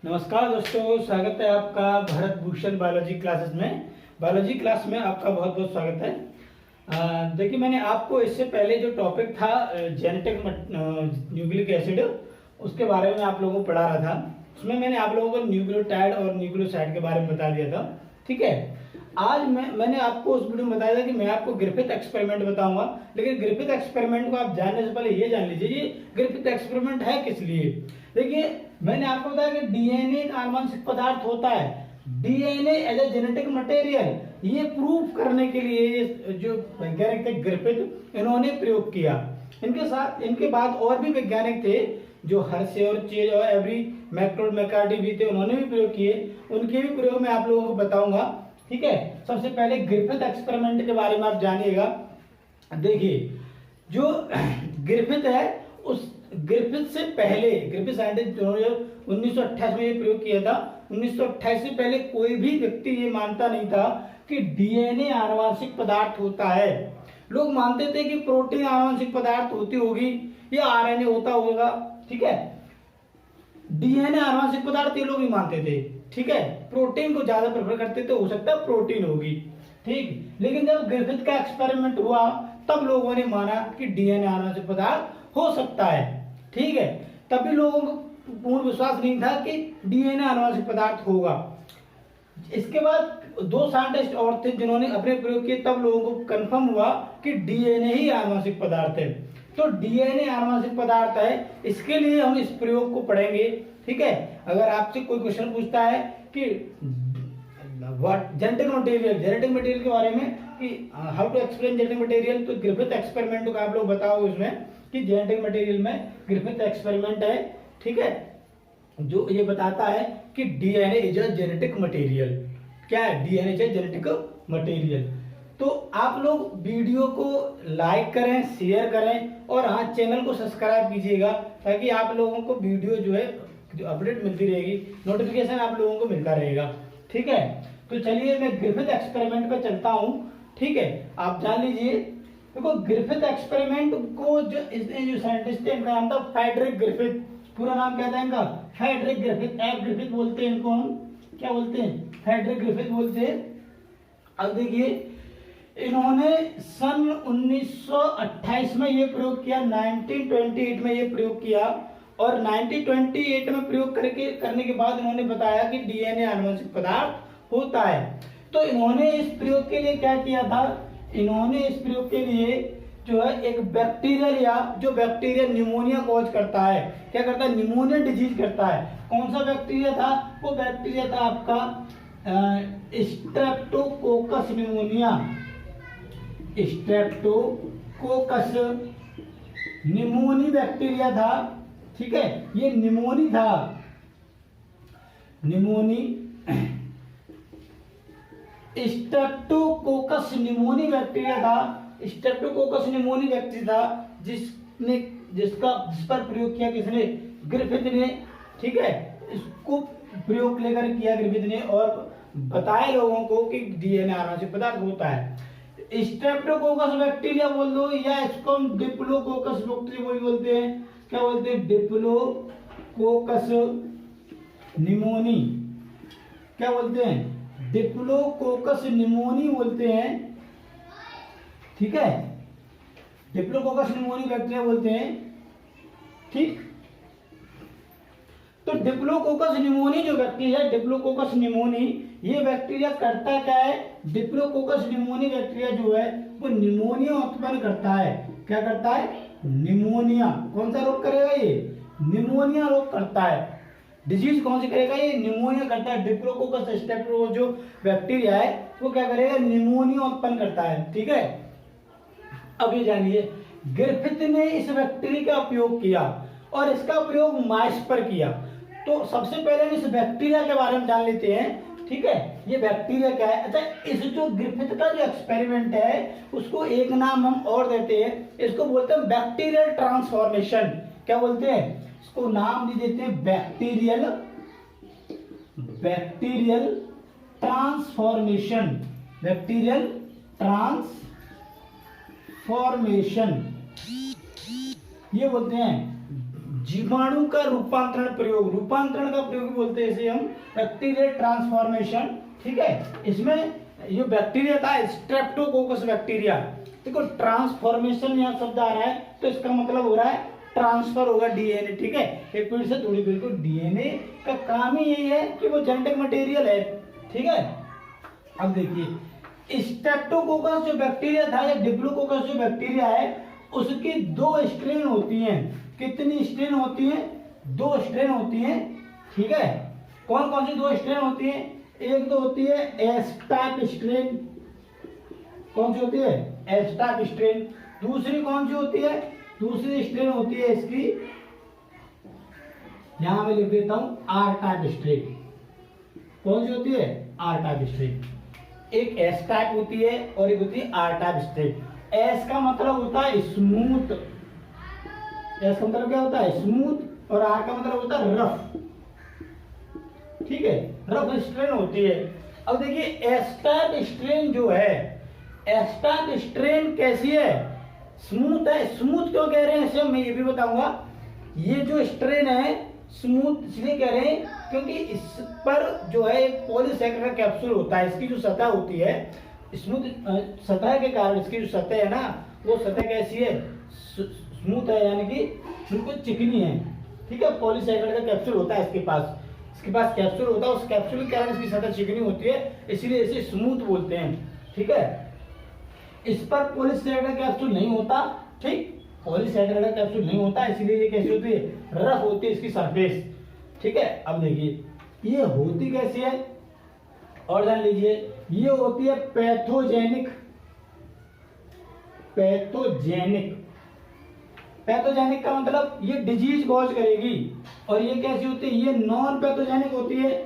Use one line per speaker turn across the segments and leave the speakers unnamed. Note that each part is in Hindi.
नमस्कार दोस्तों, स्वागत है आपका भरत भूषण बायोलॉजी क्लासेस में। बायोलॉजी क्लास में आपका बहुत बहुत स्वागत है। देखिए, मैंने आपको इससे पहले जो टॉपिक था जेनेटिक न्यूक्लिक एसिड, उसके बारे में आप लोगों को पढ़ा रहा था। उसमें मैंने आप लोगों को न्यूक्लियोटाइड और न्यूक्लियोसाइड के बारे में बता दिया था। ठीक है, आज मैंने आपको उस वीडियो में बताया था कि मैं आपको ग्रिफिथ एक्सपेरिमेंट बताऊंगा। लेकिन ग्रिफिथ एक्सपेरिमेंट को आप जानने से पहले ये जान लीजिए ये ग्रिफिथ एक्सपेरिमेंट है किस लिए। देखिए, मैंने आपको बताया कि डीएनए एक आनुवंशिक पदार्थ होता है। DNA as a genetic material, ये प्रूव करने के लिए ये जो वैज्ञानिक थे ग्रिफिथ, इन्होंने प्रयोग किया। इनके बाद और भी वैज्ञानिक थे जो हर्शे और चेज और एवरी मैक्रोड मैकार्डी भी थे, उन्होंने भी प्रयोग किए। उनके भी प्रयोग मैं आप लोगों को बताऊंगा। ठीक है, सबसे पहले ग्रिफिथ एक्सपेरिमेंट के बारे में आप जानिएगा। देखिए, जो ग्रिफिथ है उस ग्रिफिथ से पहले, ग्रिफिथ साइंटिस्ट 1928 में ये प्रयोग किया था। 1928 से पहले कोई भी व्यक्ति ये मानता नहीं था कि डीएनए आनुवंशिक पदार्थ होता है। लोग मानते थे कि प्रोटीन आनुवंशिक पदार्थ होती होगी या आरएनए होता होगा। ठीक है, डीएनए आनुवंशिक पदार्थ ये लोग नहीं मानते थे। ठीक है, प्रोटीन को ज्यादा प्रेफर करते थे, हो सकता है प्रोटीन होगी। ठीक, लेकिन जब ग्रिफिथ का एक्सपेरिमेंट हुआ तब लोगों ने माना कि डीएनए आनुवंशिक पदार्थ हो सकता है। ठीक है, तभी लोगों को पूर्ण विश्वास नहीं था कि डीएनए आनुवंशिक पदार्थ होगा। इसके बाद दो साइंटिस्ट और थे जिन्होंने अपने प्रयोग किए, तब लोगों को कंफर्म हुआ कि डीएनए ही आनुवंशिक पदार्थ है। तो डीएनए आनुवंशिक पदार्थ है, इसके लिए हम इस प्रयोग को पढ़ेंगे। ठीक है, अगर आपसे कोई क्वेश्चन पूछता है कि जेनेटिक मटेरियल के बारे में कि how to explain genetic material, तो ग्रिफिथ एक्सपेरिमेंट को आप लोग बताओ उसमें कि जेनेटिक मटेरियल में ग्रिफिथ एक्सपेरिमेंट है। ठीक है, जो ये बताता है कि DNA is a genetic material. क्या है DNA is a genetic material. तो आप लोग वीडियो को लाइक करें, शेयर करें और हाँ, चैनल को सब्सक्राइब कीजिएगा ताकि आप लोगों को वीडियो जो है जो अपडेट मिलती रहेगी, नोटिफिकेशन आप लोगों को मिलता रहेगा। ठीक है, तो चलिए मैं ग्रिफिथ एक्सपेरिमेंट पे चलता हूं। ठीक है, आप जान लीजिए। देखो, ग्रिफिथ एक्सपेरिमेंट को जो इसने जो साइंटिस्ट है, इनका नाम था फ्रेडरिक ग्रिफिथ। पूरा नाम क्या था इनका? Frederick Griffith. एफ ग्रिफिथ बोलते हैं इनको, हम क्या बोलते हैं? फ्रेडरिक ग्रिफिथ बोलते हैं। अब देखिए, इन्होंने सन 1928 में ये प्रयोग किया, 1928 में ये प्रयोग किया और 1928 में प्रयोग करने के बाद इन्होंने बताया कि डीएनए आनुवंशिक पदार्थ होता है। तो इन्होंने इस प्रयोग के लिए क्या किया था? इन्होंने इस प्रयोग के लिए जो है एक बैक्टीरियल, या जो बैक्टीरिया निमोनिया कॉज करता है, क्या करता है? निमोनिया डिजीज करता है। कौन सा बैक्टीरिया था? वो बैक्टीरिया था आपका Streptococcus pneumonia. Streptococcus pneumoniae bacteria था। ठीक है, ये निमोनी था, निमोनी स्ट्रेप्टोकोकस निमोनी बैक्टीरिया था। स्ट्रेप्टोकोकस निमोनी बैक्टीरिया था जिस पर प्रयोग किया किसने? ग्रिफिथ ने। ठीक है, इसको प्रयोग लेकर किया ग्रिफिथ ने और बताया लोगों को कि डीएनए आनुवंशिक पदार्थ होता है। स्ट्रेप्टोकोकस बैक्टीरिया बोल दो या इसको हम डिप्लोकोकस बैक्टीरिया बोलते हैं। क्या बोलते हैं? Diplococcus pneumoniae. क्या बोलते हैं? डिप्लोकोकस निमोनी बोलते हैं। ठीक है, डिप्लोकोकस निमोनी बैक्टीरिया बोलते हैं। ठीक, तो डिप्लोकोकस निमोनी जो बैक्टीरिया है, डिप्लोकोकस निमोनी, ये बैक्टीरिया करता क्या है? डिप्लोकोकस निमोनी बैक्टीरिया जो है वो निमोनिया उत्पन्न करता है। क्या करता है? निमोनिया। कौन सा रोग करेगा ये? निमोनिया रोग करता है। डिजीज कौन सी करेगा? ये निमोनिया करता है। डिप्लोकोकस स्ट्रेप्टो जो बैक्टीरिया है वो क्या करेगा? निमोनिया उत्पन्न करता है। ठीक है, अब ये जानिए, ग्रिफिथ ने इस बैक्टीरिया का उपयोग किया और इसका प्रयोग माइस पर किया। तो सबसे पहले हम इस बैक्टीरिया के बारे में जान लेते हैं। ठीक है, ये बैक्टीरिया क्या है? अच्छा, इस जो ग्रिफिथ का जो एक्सपेरिमेंट है उसको एक नाम हम और देते हैं, इसको बोलते हैं बैक्टीरियल ट्रांसफॉर्मेशन। क्या बोलते हैं? इसको नाम दे देते हैं बैक्टीरियल ट्रांसफॉर्मेशन। बैक्टीरियल ट्रांसफॉर्मेशन ये बोलते हैं जीवाणु का रूपांतरण प्रयोग, रूपांतरण का प्रयोग बोलते हैं इसे हम बैक्टीरियल ट्रांसफॉर्मेशन। ठीक है, इसमें जो बैक्टीरिया था स्ट्रेप्टोकोकस बैक्टीरिया, देखो ट्रांसफॉर्मेशन यहाँ शब्द आ रहा है तो इसका मतलब हो रहा है ट्रांसफर होगा डीएनए। ठीक है, एक पीढ़ी से दूसरी पीढ़ी को डीएनए का काम ही यही है कि वो जेनेटिक मटेरियल है। ठीक है, अब देखिए स्ट्रेप्टोकोकस जो बैक्टीरिया था या डिप्लोकोकस जो बैक्टीरिया है उसकी दो स्ट्रेन होती हैं। कितनी स्ट्रेन होती हैं? दो स्ट्रेन होती हैं। ठीक है, कौन कौन सी दो स्ट्रेन होती हैं? एक तो होती है एस टाइप स्ट्रेन, कौन सी होती है? S type strain. दूसरी कौन सी होती है? दूसरी स्ट्रेन होती है इसकी, यहां मैं लिख देता हूं आर टाइप स्ट्रेन। कौन सी होती है? R type strain. एक एस टाइप होती है और एक होती है आर टाइप स्ट्रेन। एस का मतलब होता है स्मूथ, एस का मतलब क्या होता है? स्मूथ, और आर का मतलब होता है रफ। ठीक है, रफ स्ट्रेन होती है। अब देखिए एस टाइप स्ट्रेन जो है, एस टाइप स्ट्रेन कैसी है? स्मूथ है। स्मूथ क्यों कह रहे हैं इसे मैं ये भी बताऊंगा। ये जो स्ट्रेन है स्मूथ इसलिए कह रहे हैं क्योंकि इस पर जो है एक पॉलीसैकेराइड कैप्सूल होता है। इसकी जो सतह होती है स्मूथ सतह के कारण, इसकी जो सतह है ना वो सतह कैसी है? स्मूथ है, यानी कि बिल्कुल चिकनी है। ठीक है, पॉलीसैकेराइड का कैप्सूल होता है इसके पास, इसके पास कैप्सूल होता है, उस कैप्सूल के कारण इसकी सतह चिकनी होती है, इसलिए इसे स्मूथ बोलते हैं। ठीक है, इस पर पॉलीसैकेराइड कैप्सूल नहीं होता। ठीक, पॉलीसैकेराइड कैप्सूल नहीं होता, इसलिए ये कैसी होती है? रफ होती है इसकी सरफेस। ठीक है, अब देखिए ये होती कैसी है और जान लीजिए, ये होती है पैथोजेनिक। पैथोजेनिक, पैथोजेनिक का मतलब ये डिजीज कॉज करेगी। और ये कैसी होती है? ये नॉन पैथोजेनिक होती है।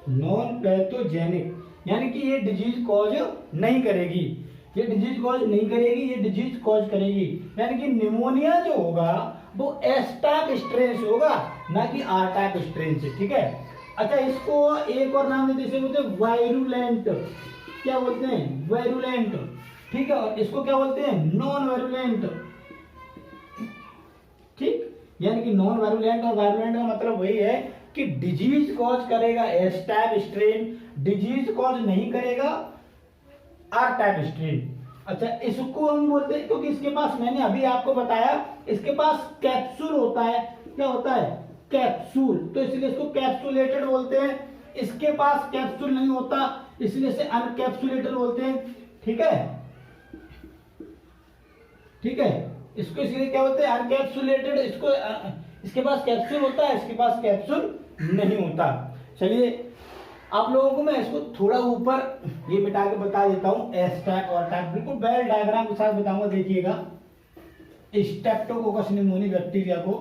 नॉन पैथोजेनिक यानी कि ये डिजीज कॉज नहीं करेगी, ये डिजीज कॉज नहीं करेगी, ये डिजीज कॉज करेगी। यानी कि निमोनिया जो होगा वो एस टाइप स्ट्रेन से होगा, ना कि आर टाइप स्ट्रेन से। ठीक है, अच्छा इसको एक और नाम देते हैं, इसे बोलते हैं वायरुलेंट। क्या बोलते हैं? वायरुलेंट। ठीक है, और इसको क्या बोलते हैं? Non virulent. ठीक, यानी कि नॉन वायरुलेंट और वायरुलेंट का मतलब वही है कि डिजीज कॉज करेगा S type strain, disease cause नहीं करेगा आर टाइप स्ट्रेन। अच्छा इसको हम बोलते हैं क्योंकि इसके पास, मैंने अभी आपको बताया, इसके पास कैप्सूल होता है। क्या होता है? कैप्सूल, तो इसलिए इसको कैप्सुलेटेड बोलते हैं। इसके पास कैप्सूल नहीं होता इसलिए इसे अनकैप्सुलेटेड बोलते हैं। ठीक है, ठीक है, इसको इसलिए क्या बोलते हैं? अनकैप्सुलेटेड। इसको इसके पास कैप्सूल होता है, इसके पास कैप्सूल नहीं होता। चलिए आप लोगों को मैं इसको थोड़ा ऊपर ये मिटा के बता देता हूं, एस टाइप और टाइप बिल्कुल बेल डायग्राम के साथ बताऊंगा। देखिएगा स्ट्रेप्टोकोकस निमोनी बैक्टीरिया को।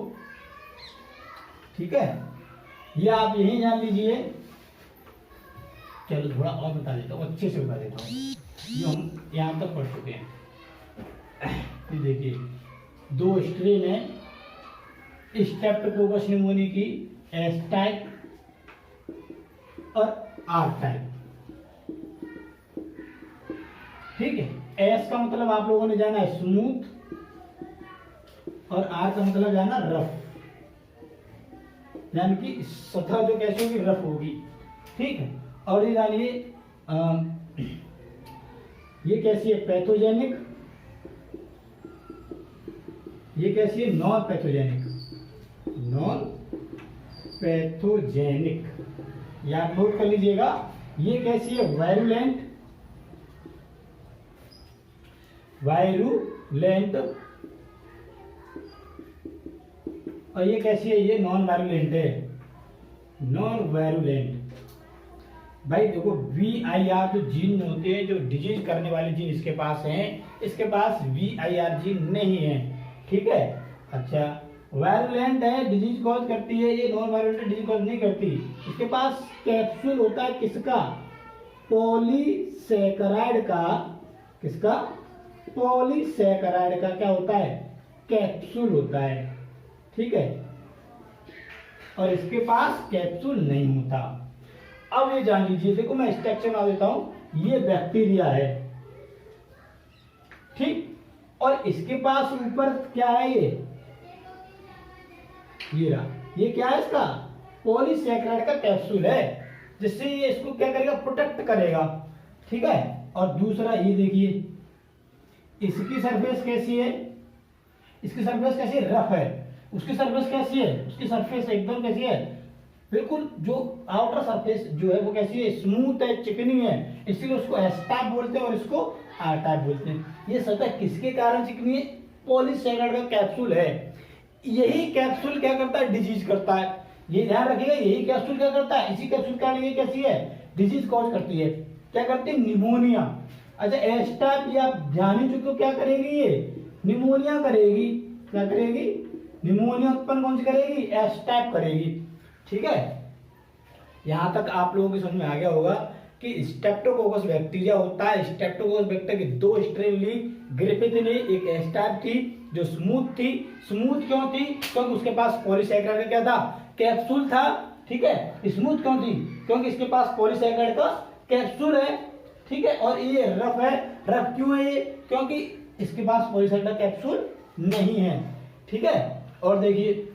ठीक है, ये आप यही जान लीजिए। चलो थोड़ा और बता देता हूँ, अच्छे से बता देता हूँ, ये हम यहां तक पढ़ चुके हैं। ये देखिए दो स्ट्रेन है स्ट्रेप्टोकोकस निमोनी की, एस टाइप और आर टाइप। ठीक है, एस का मतलब आप लोगों ने जाना है स्मूथ और आर का मतलब जाना रफ, यानी कि सतह जो कैसी होगी? रफ होगी। ठीक है, और ये जानिए ये कैसी है? पैथोजेनिक। ये कैसी है? Non pathogenic. नॉन पैथोजेनिक, या नोट कर लीजिएगा। ये कैसी है? वायरुलेंट। वायरुलेंट। और ये कैसी है? ये नॉन वायरुलेंट है। Non virulent. भाई देखो VIR जो जीन होते हैं, जो डिजीज करने वाले जीन इसके पास हैं, इसके पास VIR जीन नहीं है। ठीक है, अच्छा वायरुलेंट है, डिजीज कॉज करती है, ये नॉन वायरुलेंट डिजीज कॉज नहीं करती। इसके पास कैप्सूल होता है, किसका? पॉलीसैकेराइड का। किसका? पॉलीसैकेराइड का क्या होता है? कैप्सूल होता है। ठीक है, और इसके पास कैप्सूल नहीं होता। अब ये जान लीजिए, देखो मैं स्ट्रक्चर बना देता हूं, ये बैक्टीरिया है। ठीक, और इसके पास ऊपर क्या है? ये रहा, ये क्या है इसका पॉलीसैकेराइड का कैप्सूल है, जिससे ये इसको क्या करेगा प्रोटेक्ट करेगा, ठीक है। और दूसरा ये देखिए इसकी सरफेस कैसी है, इसकी सरफेस कैसी है, रफ है। उसकी सरफेस कैसी है, उसकी सरफेस एकदम कैसी है, बिल्कुल जो आउटर सरफेस जो है वो कैसी है, स्मूथ है, चिकनी है, इसीलिए उसको एस टाइप बोलते हैं और इसको आर टाइप बोलते हैं। ये सतह किसके कारण चिकनी है, पॉलीसैकेराइड का कैप्सूल है। यही कैप्सूल क्या करता है, डिजीज करता है, ये ध्यान रखिएगा। यही कैप्सूल क्या करता है, इसी कैप्सूल का ये कैसी है, डिजीज कॉज करती है। क्या करती है, निमोनिया। अच्छा एस टाइप ये आप जान ही चुके हो, क्या करेगी ये, निमोनिया करेगी। क्या करेगी, निमोनिया उत्पन्न कौन सी करेगी, एस टाइप करेगी, ठीक है। यहां तक आप लोगों की समझ में आ गया होगा कि स्ट्रेप्टोकोकस बैक्टीरिया होता है। स्ट्रेप्टोकोकस बैक्टीरिया की दो स्ट्रेन ली, ग्रिफिथ ने, एक एस टाइप थी जो स्मूथ थी। स्मूथ क्यों थी, क्योंकि उसके पास पॉलीसैकेराइड का क्या था, कैप्सूल था, ठीक है। स्मूथ क्यों थी, क्योंकि इसके पास पॉलीसैकेराइड का कैप्सूल है, ठीक है। और ये रफ है, रफ क्यों है ये, क्योंकि इसके पास पॉलीसैकेराइड का कैप्सूल नहीं है, ठीक है। और देखिए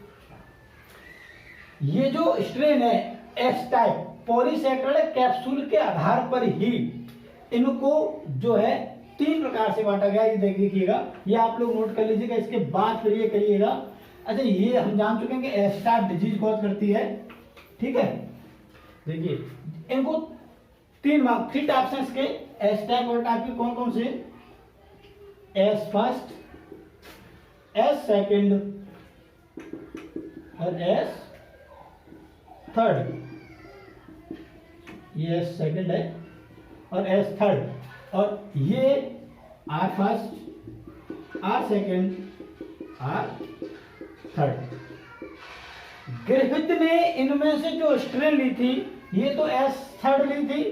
ये जो स्ट्रेन है एस टाइप पॉलीसैकेराइड कैप्सूल के आधार पर ही इनको जो है तीन प्रकार से बांटा गया। ये देखिएगा, ये आप लोग नोट कर लीजिएगा, इसके बाद फिर ये करिएगा। अच्छा ये हम जान चुके हैं कि एस टाइप डिजीज कॉज करती है, ठीक है। देखिए इनको तीन मार्क, थ्री टाइप्स हैं इसके एस टाइप और टाइप के, कौन कौन से, एस फर्स्ट, एस सेकंड और एस थर्ड। ये एस सेकंड है और एस थर्ड, और ये R first, R second, R third. Griffith ने इनमें से जो स्ट्रेन ली थी ये तो एस थर्ड ली थी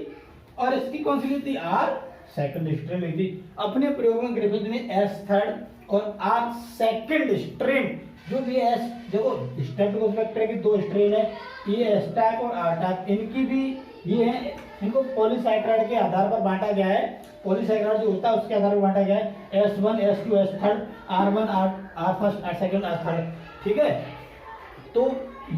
और इसकी कौन सी ली थी, आर सेकंड स्ट्रेन ली थी। अपने प्रयोग में ग्रिफिथ ने एस थर्ड और आर सेकंड स्ट्रेन जो भी एस, देखो स्ट्रेप्टोकोकस बैक्टीरिया की दो स्ट्रेन है, ये एस टाइप और आर टाइप, इनकी भी ये है, इनको पॉलीसैकेराइड के आधार पर बांटा गया है। पॉलीसैकेराइड जो होता है उसके आधार पर बांटा गया है, S1, S2, S third, R1, R first, R second, R third, ठीक है। तो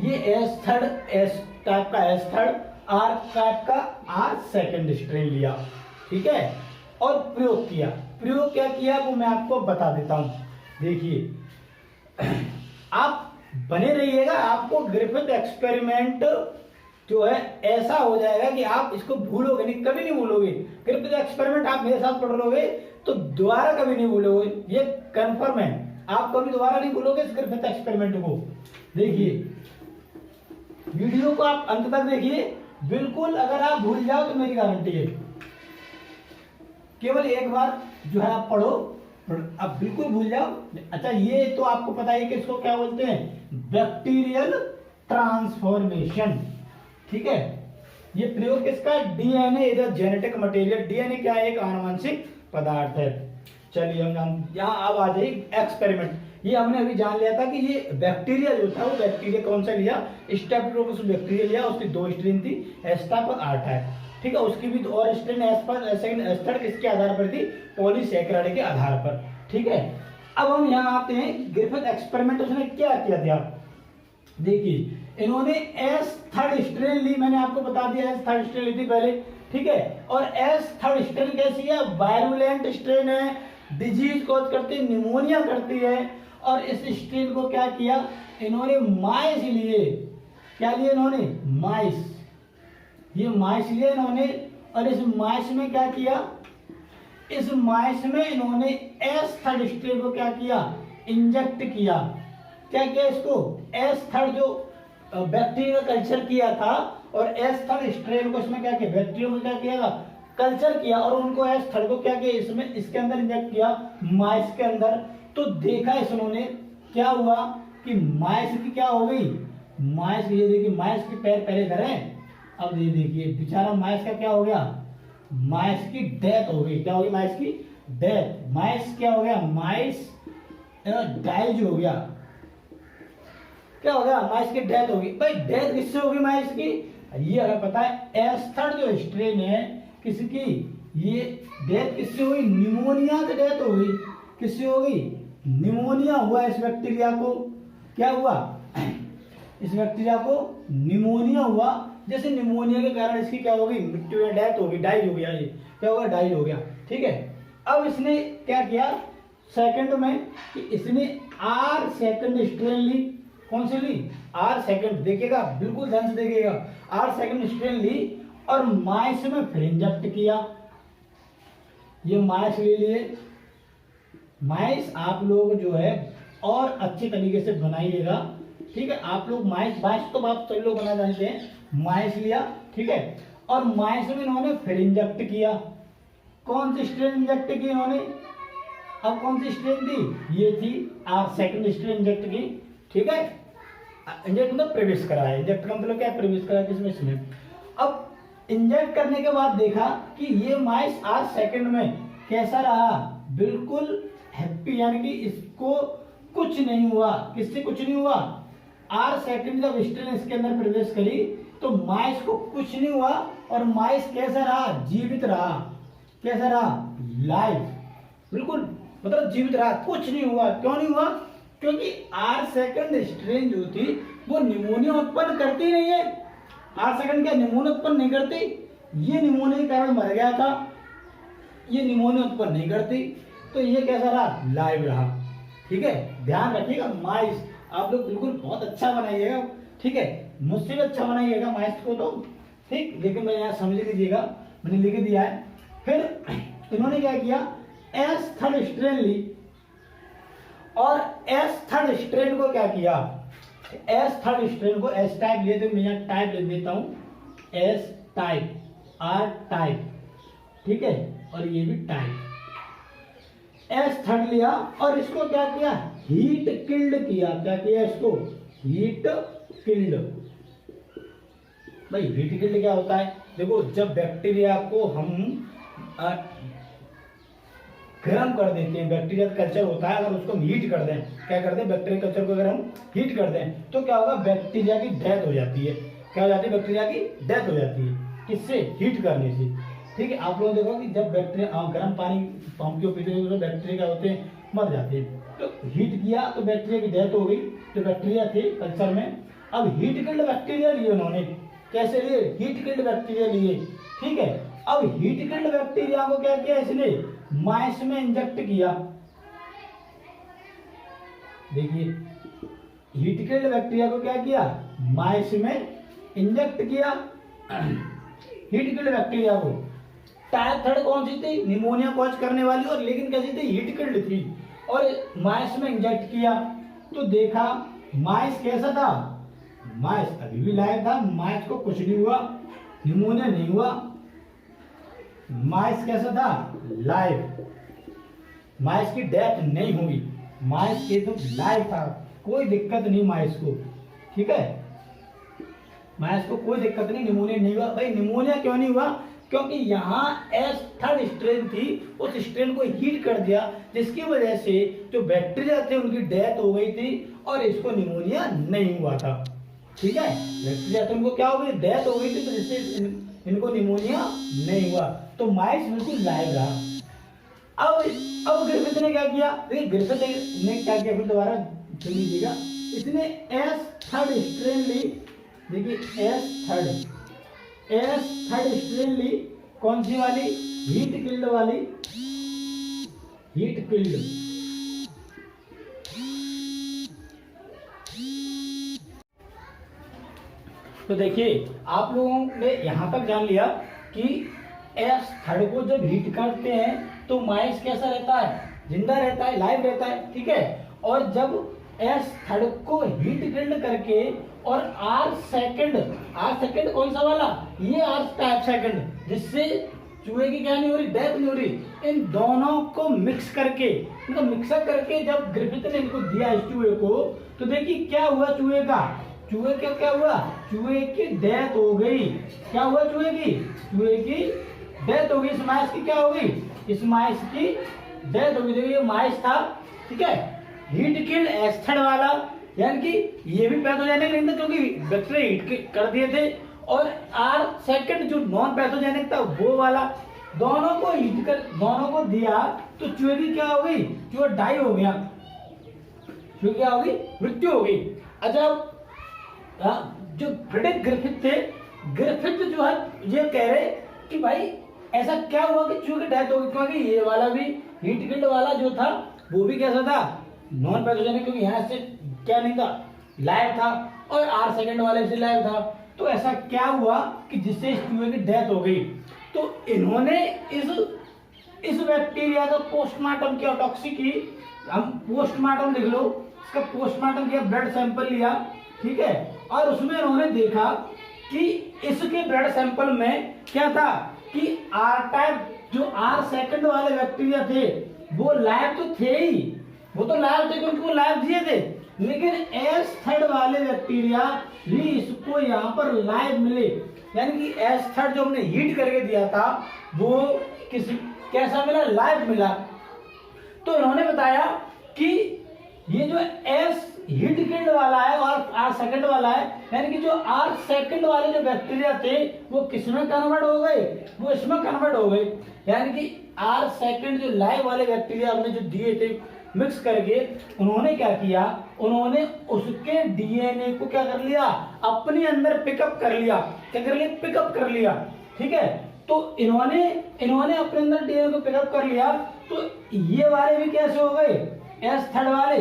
ये एस थर्ड, एस टाइप का एस थर्ड, आर टाइप का आर सेकंड स्ट्रेन लिया, ठीक है। और प्रयोग किया, प्रयोग क्या किया वो मैं आपको बता देता हूं। देखिए आप बने रहिएगा, आपको ग्रिफिथ एक्सपेरिमेंट जो है ऐसा हो जाएगा कि आप इसको भूलोगे नहीं, कभी नहीं भूलोगे। ग्रिफिथ एक्सपेरिमेंट आप मेरे साथ पढ़ लोगे तो दोबारा कभी नहीं भूलोगे, ये कंफर्म है, आप कभी दोबारा नहीं भूलोगे इस ग्रिफिथ एक्सपेरिमेंट को। देखिए वीडियो को आप अंत तक देखिए, बिल्कुल अगर आप भूल जाओ तो मेरी गारंटी है, केवल एक बार जो है आप पढ़ो, अब बिल्कुल भूल जाओ। अच्छा ये तो आपको पता है कि इसको क्या बोलते हैं, बैक्टीरियल ट्रांसफॉर्मेशन, ठीक है। ये प्रयोग किसका, DNA is a genetic material. DNA क्या है, एक आनुवंशिक पदार्थ है। चलिए हम यहाँ अब आ जाइए एक्सपेरिमेंट। ये हमने अभी जान लिया था कि ये बैक्टीरिया जो था वो बैक्टीरिया कौन सा लिया, स्ट्रेप्टोकोकस बैक्टीरिया लिया, उसकी दो स्ट्रेन थी, एस टाइप और आर टाइप, ठीक है। उसकी भी और strain S first, S second, S third किसके आधार पर थी, पॉलीसैकेराइड के आधार पर, ठीक है। अब हम यहाँ आते हैं ग्रिफिथ एक्सपेरिमेंट उसने क्या किया था। देखिए इन्होंने एस थर्ड स्ट्रेन ली, मैंने आपको बता दिया एस थर्ड स्ट्रेन ली थी पहले, ठीक है। और एस थर्ड स्ट्रेन कैसी है, वायरुलेंट स्ट्रेन है, डिजीज कॉज करती है, निमोनिया करती है। और इस स्ट्रेन को क्या किया इन्होंने, माइस लिए, क्या लिए इन्होंने, माइस, ये माइस लिए इन्होंने। और इस माइस में क्या किया, इस माइस में इन्होंने एस थर्ड स्ट्रेन को क्या किया, इंजेक्ट किया। क्या किया इसको, एस थर्ड जो बैक्टीरिया कल्चर किया था और एस थर्ड स्ट्रेन को इसमें क्या किया, बैक्टीरिया को क्या किया, कल्चर किया और उनको एस थर्ड को क्या किया, इसमें इसके अंदर इंजेक्ट किया, माइस के अंदर। तो देखा इन्होंने क्या हुआ कि माइस की क्या हो गई, माइस, ये देखिए माइस के पैर पहले इधर है, अब ये देखिए बेचारा माइस का क्या हो गया, माइस की डेथ हो गई। क्या हो गई, माइस की डेथ। माइस क्या हो गया, माइस डाइज हो गया। क्या हो गया, माइस की डेथ हो गई। भाई डेथ किससे होगी माइस की, ये हमें पता है, एस थर्ड जो स्ट्रेन है किसकी, ये डेथ किससे हुई, निमोनिया से डेथ हो गई। किससे हो गई, निमोनिया हुआ इस बैक्टीरिया को, क्या हुआ, इस बैक्टीरिया को निमोनिया हुआ, जैसे निमोनिया के कारण इसकी क्या होगी, मृत्यु या डेथ होगी, डाई हो गया, ये क्या होगा, डाई हो गया। ठीक है, अब इसने क्या किया सेकंड में कि इसने आर सेकंड स्ट्रेन ली। कौन सी ली, आर सेकंड, देखिएगा बिल्कुल ध्यान से देखिएगा, आर सेकंड स्ट्रेन ली और माइस में फिर इंजेक्ट किया। ये माइस ले लिए, माइस आप लोग जो है और अच्छे तरीके से बनाइएगा। ठीक है, आप लोग माइस तो आप सभी लोग बना जानते हैं। माइस लिया, ठीक है, और माइस में इन्होंने फिर इंजेक्ट किया। कौन सी स्ट्रेन इंजेक्ट की इन्होंने, अब कौन सी स्ट्रेन थी, ये थी आर सेकंड स्ट्रेन इंजेक्ट की। ठीक है, इंजेक्ट मतलब प्रवेश करा है, इंजेक्ट का मतलब क्या है, प्रवेश करा किसमें, इसमें। अब इंजेक्ट करने के बाद देखा कि ये माइस आर सेकंड में कैसा रहा, बिल्कुल हैप्पी, यानी कि इसको कुछ नहीं हुआ। किससे कुछ नहीं हुआ, आर सेकंड जब स्ट्रेन इसके अंदर प्रवेश करी तो माइस को कुछ नहीं हुआ और माइस कैसा रहा, जीवित रहा। कैसा रहा, लाइव, बिल्कुल मतलब जीवित रहा, कुछ नहीं हुआ। क्यों नहीं हुआ, क्योंकि आर सेकंड स्ट्रेन जो थी वो निमोनिया उत्पन्न करती नहीं है। आर सेकंड क्या निमोनिया उत्पन्न नहीं करती, ये निमोनिया के कारण मर गया था, ये निमोनिया उत्पन्न नहीं करती, तो ये कैसा रहा, लाइव रहा। ठीक है, ध्यान रखिएगा, माइस आप लोग बिल्कुल बहुत अच्छा बनाइएगा। ठीक है, मुझसे भी अच्छा बनाइएगा माइस को तो, ठीक, लेकिन मैं यहाँ समझ लीजिएगा, मैंने लिख दिया है। फिर इन्होंने क्या किया, एस थर्ड स्ट्रेन ली और एस थर्ड स्ट्रेन को क्या किया, एस थर्ड स्ट्रेन को एस टाइप लिए थे, मैं यहाँ टाइप लिख देता हूँ, एस टाइप, आर टाइप, ठीक है, और ये भी टाइप। एस थर्ड लिया और इसको क्या किया, हीट किल्ड किया। क्या किया, इसको हीट किल्ड। भाई हीट किल्ड क्या होता है, देखो जब बैक्टीरिया को हम गर्म कर देते हैं, बैक्टीरिया कल्चर होता है, अगर उसको हम हीट कर दें, क्या करते हैं, बैक्टीरिया कल्चर को अगर हम हीट कर दें तो क्या होगा, बैक्टीरिया की डेथ हो जाती है। क्या हो जाती है, बैक्टीरिया की डेथ हो जाती है, किससे, हीट करने से। ठीक है, आप लोग देखो कि जब बैक्टीरिया गर्म पानी हम क्यों पीते हैं तो बैक्टीरिया क्या होते हैं, मर जाते हैं। तो हीट किया तो बैक्टीरिया की डेथ हो गई, जो बैक्टीरिया थे कल्चर में। अब हीट किल्ड बैक्टीरिया लिए उन्होंने, कैसे लिए, हीट किल्ड बैक्टीरिया लिए। ठीक है, अब हीट किल्ड बैक्टीरिया को क्या किया इसने, माइस में इंजेक्ट किया। देखिए हीट किल्ड बैक्टीरिया को क्या किया, माइस में इंजेक्ट किया, हीट किल्ड बैक्टीरिया को। टाइप थर्ड कौन सी थी, निमोनिया कॉज करने वाली, और लेकिन कैसी थी, हीट किल्ड थी, और माइस में इंजेक्ट किया तो देखा माइस कैसा था, माइस अभी भी लाइव था, माइस को कुछ नहीं हुआ, निमोनिया नहीं हुआ, माइस कैसा था, लाइव, माइस की डेथ नहीं हुई, माइस के तो लाइव था, कोई दिक्कत नहीं माइस को। ठीक है, माइस को कोई दिक्कत नहीं, निमोनिया नहीं हुआ। भाई निमोनिया क्यों नहीं हुआ, क्योंकि यहाँ एस थर्ड स्ट्रेन थी, उस स्ट्रेन को हीट कर दिया, जिसकी वजह से जो बैक्टीरिया थे उनकी डेथ हो गई थी और इसको निमोनिया नहीं हुआ था। ठीक है, बैक्टीरिया थे उनको क्या हो गई, डेथ हो गई थी, तो जिससे इनको निमोनिया नहीं हुआ, तो माइस बिल्कुल लाइव रहा। अब ग्रिफिथ ने क्या किया, देखिए ग्रिफिथ ने क्या किया, फिर दोबारा सुन लीजिएगा, इसने एस थर्ड स्ट्रेन ली। देखिए एस थर्ड स्ट्रेन ली, कौन सी वाली, हीट किल्ड वाली, हीट किल्ड। तो देखिए आप लोगों ने यहां तक जान लिया कि एस थर्ड को जब हीट करते हैं तो माइस कैसा रहता है, जिंदा रहता है, लाइव रहता है। ठीक है, और जब एस थर्ड को हीट किल्ड करके और आर सेकंड कौन सा वाला, ये आर टाइप सेकंड, जिससे चूहे की क्या नहीं हो रही, डेथ नहीं हो रही, इन दोनों को मिक्स करके, इनको मिक्सअप करके जब ग्रिफिथ ने इनको दिया इस चूहे को, तो देखिए क्या हुआ, चूहे का क्या हुआ, चूहे की डेथ हो गई। क्या हुआ, चूहे की डेथ हो गई। इस माइस की क्या हो गई, इस माइस की डेथ हो गई। देखिए ये माइस था, ठीक है, हीट किल्ड एस थर्ड वाला, यानी कि ये भी पैथोजेनिक नहीं था क्योंकि बैक्टीरिया हीट कर दिए थे, और आर सेकंड जो नॉन पैथोजेनिक था वो वाला, दोनों को हीट कर दोनों को दिया तो चूहे की क्या हो गई, चूहा डाई हो गया, चूहे क्या हो गई, मृत्यु हो गई। अच्छा जो फ्रेडरिक ग्रिफिथ थे, ग्रिफिथ जो है ये कह रहे कि भाई ऐसा क्या हुआ कि चूहे की डेथ हो गई, क्योंकि ये वाला भी हीट किल्ड वाला जो था वो भी कैसा था, नॉन पैथोजेनिक, क्योंकि यहाँ से क्या नहीं था, लाइव था, और आर सेकंड वाले से लाइव था। तो ऐसा क्या हुआ कि जिससे इस चूहे की डेथ हो गई। तो इन्होंने इस बैक्टीरिया का पोस्टमार्टम किया, ऑटोप्सी की, हम पोस्टमार्टम लिख लो, इसका पोस्टमार्टम किया, ब्लड सैंपल लिया, ठीक है, और उसमें उन्होंने देखा कि इसके ब्लड सैंपल में क्या था कि आर टाइप जो आर सेकंड वाले बैक्टीरिया थे वो लाइव तो थे ही, वो तो लाइव थे क्योंकि वो लाइव दिए थे, लेकिन एस थर्ड वाले बैक्टीरिया भी इसको यहाँ पर लाइव मिले, यानी कि एस थर्ड जो हमने हीट करके दिया था वो कैसा मिला, लाइव मिला। तो इन्होंने बताया कि ये जो एस हीट किल्ड वाला है और आर सेकंड वाला है, यानी कि जो आर सेकंड वाले जो बैक्टीरिया थे वो किसमें कन्वर्ट हो गए, वो इसमें कन्वर्ट हो गए, यानी कि आर सेकंड जो लाइव वाले बैक्टीरिया हमने जो दिए थे मिक्स करके, उन्होंने क्या किया, उन्होंने उसके डीएनए को क्या कर लिया, अपने अंदर पिकअप कर लिया, क्या कर लिया, पिकअप कर लिया, ठीक है। तो इन्होंने अपने अंदर डीएनए को पिकअप कर लिया, तो ये वाले भी कैसे हो गए, एस थर्ड वाले,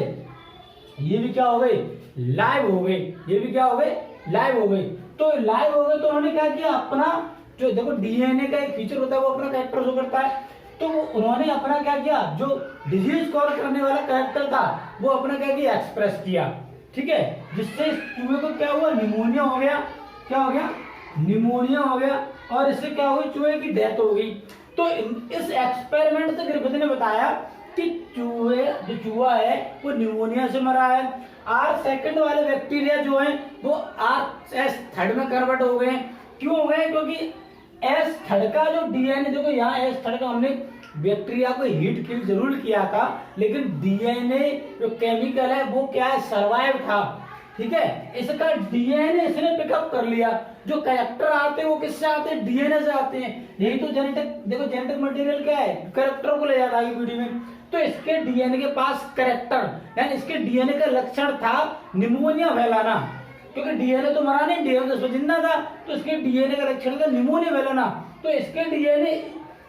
ये भी क्या हो गए, लाइव हो गए, ये भी क्या हो गए, लाइव हो गए। तो लाइव हो गए तो उन्होंने क्या किया, अपना जो देखो डीएनए का एक फीचर होता है वो अपना कैरेक्टर शो करता है, तो उन्होंने अपना क्या किया, जो डिजीज कॉज करने वाला कैरेक्टर था वो अपना क्या किया, एक्सप्रेस किया, ठीक है, जिससे इस चूहे को क्या हुआ, निमोनिया हो गया, क्या हो गया, निमोनिया हो गया, और इससे क्या हुई, चूहे की डेथ हो गई। तो इस एक्सपेरिमेंट से ग्रिफिथ ने बताया कि जो चूहा है वो निमोनिया से मरा है, आर सेकंड वाले बैक्टीरिया जो है वो आर एस थर्ड में कन्वर्ट हो गए। क्यों हो गए, क्योंकि एस थर्ड का जो डीएनए, देखो यहाँ एस थर्ड का हमने बैक्टीरिया को हीट किल जरूर किया था, लेकिन डीएनए जो केमिकल है वो क्या है, सर्वाइव था, ठीक है, इसका डीएनए इसने पिकअप कर लिया। जो कैरेक्टर आते हैं वो किससे आते हैं, डीएनए से आते हैं, यही तो जेनेटिक, देखो जेनेटिक मटेरियल क्या है, कैरेक्टर को ले जाता है पीढ़ी में। तो इसके डीएनए के पास कैरेक्टर, यानी इसके डीएनए का लक्षण था निमोनिया फैलाना, क्योंकि डीएनए तो मरा नहीं, डीएनए तो जिंदा था, तो इसके डीएनए का लक्षण था निमोनिया फैलाना। तो इसका डीएनए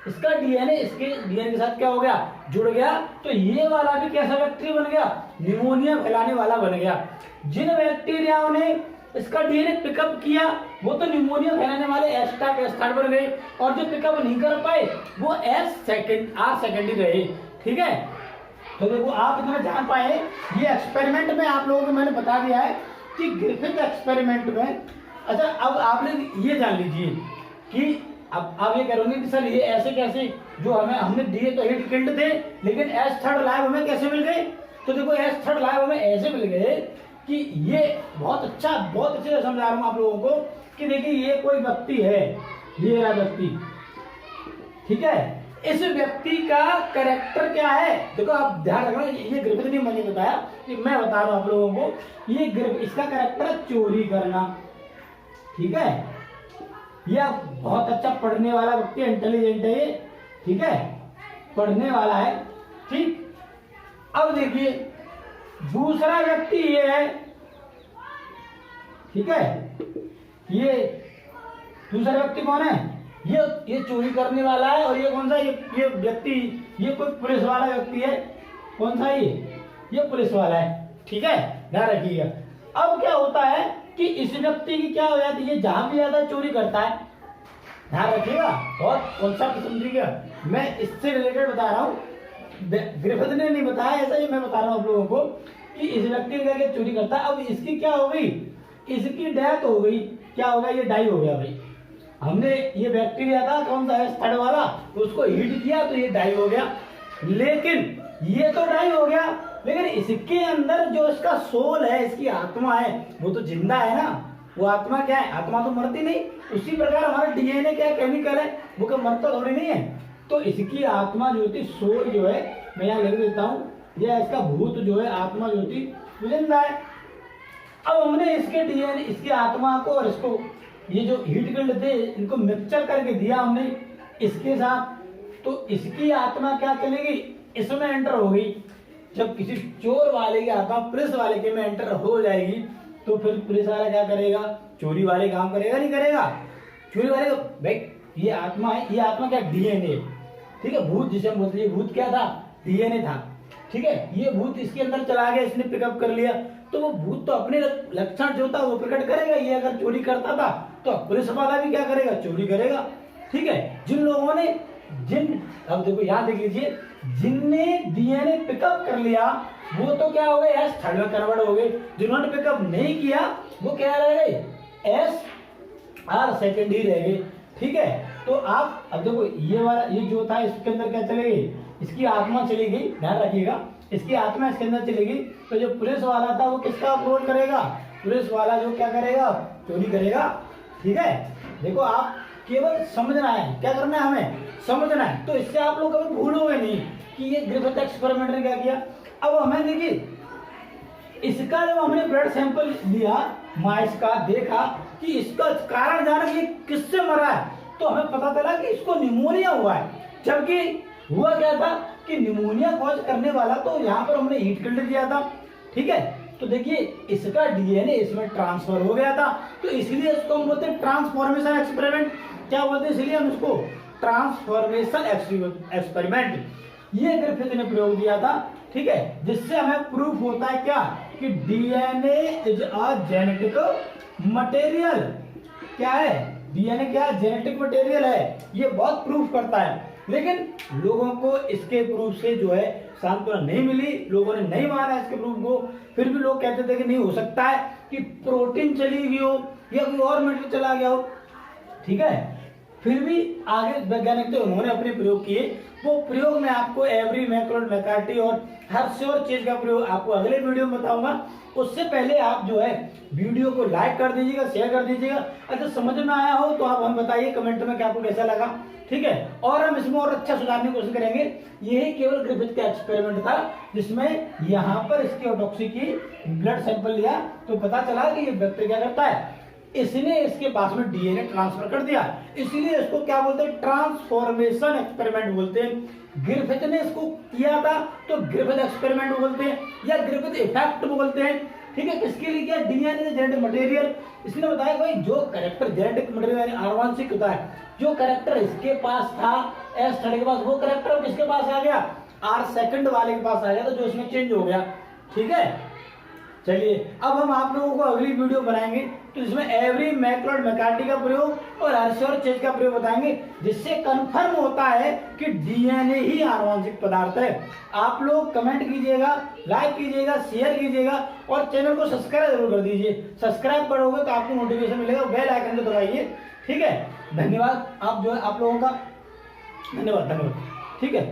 इसके डीएनए के साथ क्या हो गया, जुड़ गया, तो ये वाला भी कैसा बैक्टीरिया बन गया, निमोनिया फैलाने वाला बन गया। जिन बैक्टीरियाओं ने इसका डीएनए पिकअप किया वो तो निमोनिया फैलाने वाले एस थर्ड बन गए, और जो पिकअप नहीं कर पाए वो आर सेकंड ही रहे, ठीक है। तो देखो आप इतना जान पाए, ये एक्सपेरिमेंट में आप लोगों को मैंने बता दिया है कि ग्रिफिथ एक्सपेरिमेंट में। अच्छा, अब आपने ये जान लीजिए कि अब आप ये करोगे कि सर ये ऐसे कैसे, जो हमने दिए तो हीट किल्ड थे, लेकिन एस थर्ड लाइव हमें कैसे मिल गए। तो देखो एस थर्ड लाइव हमें ऐसे मिल गए कि ये बहुत अच्छे से समझा रहा हूं आप लोगों को कि देखिए ये कोई व्यक्ति है, ये रहा व्यक्ति, ठीक है, इस व्यक्ति का कैरेक्टर क्या है, देखो आप ध्यान रखना, ये ग्रिफिथ ने मैंने बताया, मैं बता रहा हूं आप लोगों को, ये इसका कैरेक्टर है चोरी करना, ठीक है, ये बहुत अच्छा पढ़ने वाला व्यक्ति, इंटेलिजेंट है ये, ठीक है, पढ़ने वाला है, ठीक। अब देखिए दूसरा व्यक्ति ये है, ठीक है, ये दूसरा व्यक्ति कौन है, ये चोरी करने वाला है, और ये कौन सा, ये व्यक्ति, ये कोई पुलिस वाला व्यक्ति है, कौन सा, ये पुलिस वाला है, ठीक है, ध्यान रखिएगा। अब क्या होता है कि इस व्यक्ति की क्या हो जाती है, जहां भी ज्यादा चोरी करता है, ध्यान रखिएगा, बहुत कॉन्सेप्ट समझिएगा, मैं इससे रिलेटेड बता रहा हूँ, ग्रिफिथ ने नहीं बताया ऐसा, ही मैं बता रहा हूँ आप लोगों को कि इस व्यक्ति ने क्या चोरी करता है। अब इसकी क्या हो गई, इसकी डेथ हो गई, क्या हो गया, ये डाई हो गया भाई, हमने ये बैक्टीरिया था कौन सा एस थर्ड वाला, तो उसको हीट किया तो ये डाई हो गया, लेकिन ये तो डाई हो गया, लेकिन इसके अंदर जो इसका सोल है, इसकी आत्मा है, वो तो जिंदा है ना, वो आत्मा क्या है, आत्मा तो मरती नहीं। उसी प्रकार हमारा डीएनए क्या केमिकल है, वो क्या मरता थोड़ी नहीं है, तो इसकी आत्मा जो होती, सोल जो है, मैं यहाँ लिख देता हूँ, यह इसका भूत जो है, आत्मा जो होती जिंदा है। अब हमने इसके डीएनए, इसकी आत्मा को और इसको, ये जो हीट किल्ड थे इनको मिक्सचर करके दिया हमने इसके साथ, तो इसकी आत्मा क्या चलेगी, इसमें एंटर हो गई। जब किसी चोर वाले की आत्मा पुलिस वाले के में एंटर हो जाएगी तो फिर पुलिस वाला क्या करेगा, चोरी वाले काम करेगा नहीं करेगा, चोरी वाले भाई ये आत्मा है, ये आत्मा क्या डीएनए, ठीक है, भूत जिसे हम बोलते हैं, भूत क्या था, डीएनए था, ठीक है, ये भूत इसके अंदर चला गया, इसने पिकअप कर लिया, तो वो भूत तो अपने लक्षण जो था वो प्रकट करेगा। ये अगर चोरी करता था तो पुलिस वाला भी क्या करेगा, चोरी करेगा, ठीक है। जिन लोगों ने अब देखो यहाँ देख लीजिए, जिनने डीएनए पिकअप कर लिया वो तो क्या हो गए, एस थर्ड में कन्वर्ट हो गए, जिन्होंने पिकअप नहीं किया वो क्या रह गए, एस आर सेकेंड ही रह गए, ठीक है। तो आप अब देखो ये वाला, ये जो था इसके अंदर क्या चले गई, इसकी आत्मा चली गई, ध्यान रखिएगा, इसकी आत्मा इसके अंदर चली गई, तो जो पुलिस वाला था वो किसका अप्रोच करेगा, पुलिस वाला जो क्या करेगा, चोरी करेगा, ठीक है। देखो आप केवल समझना है, क्या करना है, हमें समझना है, तो इससे आप लोग कभी भूलोगे नहीं कि ये ग्रिफिथ एक्सपेरिमेंट ने क्या किया। अब हमें देखिए, इसका जब हमने ब्लड सैंपल लिया माइस का, देखा कि इसका कारण जाना कि किससे मरा है, तो हमें पता चला कि इसको निमोनिया हुआ है, जबकि हुआ क्या था कि निमोनिया कॉज करने वाला तो यहाँ पर हमने हीट किल्ड दिया था, ठीक है। तो देखिए इसका डीएनए इसमें ट्रांसफर हो गया था, तो इसलिए इसको हम बोलते हैं ट्रांसफॉर्मेशन एक्सपेरिमेंट, क्या बोलते हैं, इसलिए हम इसको ट्रांसफॉर्मेशन एक्सपेरिमेंट, ये ग्रिफिथ ने प्रयोग दिया था, ठीक है, जिससे हमें प्रूफ होता है क्या कि DNA is a genetic material, क्या है, डीएनए क्या जेनेटिक मटेरियल है, ये बहुत प्रूफ करता है। लेकिन लोगों को इसके प्रूफ से जो है सांत्वना नहीं मिली, लोगों ने नहीं माना इसके प्रूफ को, फिर भी लोग कहते थे कि नहीं हो सकता है कि प्रोटीन चली गई हो या कोई और मेटेरियल चला गया हो, ठीक है। फिर भी आगे वैज्ञानिक थे, उन्होंने अपने प्रयोग किए, वो प्रयोग में आपको एवरी मैकलोड मैकार्टी और हर और चीज का प्रयोग आपको अगले वीडियो में बताऊंगा। उससे पहले आप जो है वीडियो को लाइक कर दीजिएगा, शेयर कर दीजिएगा, अगर समझ में आया हो तो आप हमें बताइए कमेंट में कि आपको कैसा लगा, ठीक है, और हम इसमें और अच्छा सुधारने की कोशिश करेंगे। यही केवल ग्रिफिथ का एक्सपेरिमेंट था जिसमें यहाँ पर इसकी ऑटोप्सी की, ब्लड सैंपल लिया तो पता चला कि ये व्यक्ति क्या करता है, इसने इसके पास में डीएनए ट्रांसफर कर दिया, इसीलिए इसको क्या बोलते हैं, ट्रांसफॉर्मेशन एक्सपेरिमेंट बोलते हैं। ग्रिफिथ ने इसको किया था तो ग्रिफिथ एक्सपेरिमेंट बोलते हैं या ग्रिफिथ इफेक्ट बोलते हैं, ठीक है। किसके लिए किया, डीएनए जेनेटिक मटेरियल, इसने बताया भाई जो कैरेक्टर जेनेटिक मटेरियल यानी आनुवंशिक होता है, जो कैरेक्टर इसके पास था एस थर्ड के पास, वो कैरेक्टर किसके पास आ गया, आर सेकंड वाले के पास आ गया, तो जो इसमें चेंज हो गया, ठीक है। चलिए अब हम आप लोगों को अगली वीडियो बनाएंगे तो इसमें एवरी मैकलोड मैकार्टी का प्रयोग और हर्शोर चेज का प्रयोग बताएंगे, जिससे कंफर्म होता है कि डीएनए ही आनुवंशिक पदार्थ है। आप लोग कमेंट कीजिएगा, लाइक कीजिएगा, शेयर कीजिएगा और चैनल को सब्सक्राइब जरूर कर दीजिए। सब्सक्राइब करोगे तो आपको नोटिफिकेशन मिलेगा, बेल आइकन को दबाइए, ठीक है। धन्यवाद आप जो है आप लोगों का, धन्यवाद, ठीक है।